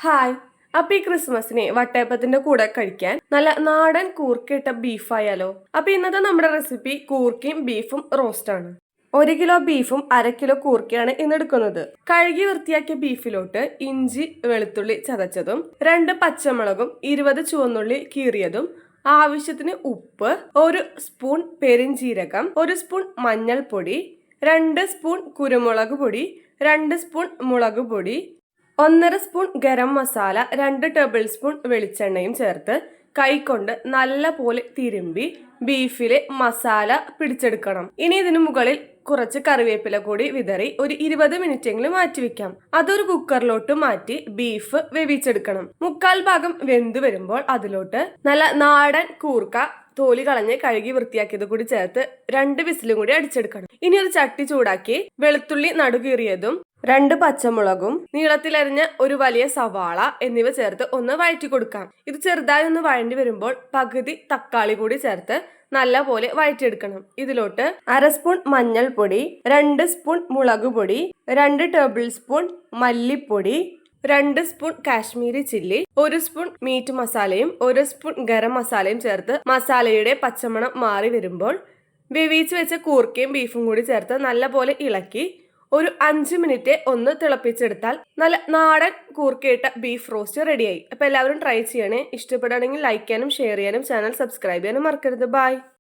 Hi. അപ്പൊ ഈ ക്രിസ്മസിനെ വട്ടയപ്പത്തിന്റെ കൂടെ കഴിക്കാൻ നല്ല നാടൻ കൂർക്കയിട്ട ബീഫായാലോ? അപ്പൊ ഇന്നത്തെ നമ്മുടെ റെസിപ്പി കൂർക്കയും ബീഫും റോസ്റ്റ് ആണ്. 1 കിലോ ബീഫും 1/2 കിലോ കൂർക്കയാണ് ഇന്നെടുക്കുന്നത്. കഴുകി വൃത്തിയാക്കിയ ബീഫിലോട്ട് ഇഞ്ചി വെളുത്തുള്ളി ചതച്ചതും 2 പച്ചമുളകും 20 ചുവന്നുള്ളി കീറിയതും ആവശ്യത്തിന് ഉപ്പ്, 1 സ്പൂൺ പെരിഞ്ജീരകം, 1 സ്പൂൺ മഞ്ഞൾപ്പൊടി, 2 സ്പൂൺ കുരുമുളക് പൊടി, 2 സ്പൂൺ മുളക് പൊടി, 1/2 spoon garam masala, 2 table spoon വെളിച്ചെണ്ണയും ചേർത്ത് കൈകൊണ്ട് നല്ല പോലെ തിരുമ്പി ബീഫിലെ മസാല പിടിച്ചെടുക്കണം. ഇനി ഇതിനു മുകളിൽ കുറച്ച് കറിവേപ്പില കൂടി വിതറി ഒരു 20 മിനിറ്റെങ്കിലും മാറ്റിവെക്കാം. അതൊരു കുക്കറിലോട്ട് മാറ്റി ബീഫ് വേവിച്ചെടുക്കണം. 1/4 ഭാഗം വെന്ത് വരുമ്പോൾ അതിലോട്ട് നല്ല നാടൻ കൂർക്ക തോലി കളഞ്ഞ് കഴുകി വൃത്തിയാക്കിയത് കൂടി ചേർത്ത് 2 വിസിലും കൂടി അടിച്ചെടുക്കണം. ഇനി ഒരു ചട്ടി ചൂടാക്കി വെളുത്തുള്ളി നടുകീറിയതും 2 പച്ചമുളകും നീളത്തിലരിഞ്ഞ ഒരു വലിയ സവാള എന്നിവ ചേർത്ത് ഒന്ന് വഴറ്റി കൊടുക്കാം. ഇത് ചെറുതായി ഒന്ന് വഴണ്ടി വരുമ്പോൾ പകുതി തക്കാളി കൂടി ചേർത്ത് നല്ല പോലെ വഴറ്റിയെടുക്കണം. ഇതിലോട്ട് 1/2 സ്പൂൺ മഞ്ഞൾപ്പൊടി, 2 സ്പൂൺ മുളക് പൊടി, 2 ടേബിൾ സ്പൂൺ മല്ലിപ്പൊടി, 2 spoon Kashmiri chilli, 1 spoon meat മസാലയും 1 സ്പൂൺ ഗരം മസാലയും ചേർത്ത് മസാലയുടെ പച്ചമണം മാറി വരുമ്പോൾ വേവിച്ച് വെച്ച കൂർക്കയും ബീഫും കൂടി ചേർത്ത് നല്ല പോലെ ഇളക്കി ഒരു 5 മിനിറ്റ് ഒന്ന് തിളപ്പിച്ചെടുത്താൽ നല്ല നാടൻ കൂർക്കയിട്ട ബീഫ് റോസ്റ്റ് റെഡിയായി. അപ്പൊ എല്ലാവരും ട്രൈ ചെയ്യണേ. ഇഷ്ടപ്പെടുകയാണെങ്കിൽ ലൈക്ക് ചെയ്യാനും ഷെയർ ചെയ്യാനും ചാനൽ സബ്സ്ക്രൈബ് ചെയ്യാനും മറക്കരുത്. ബൈ.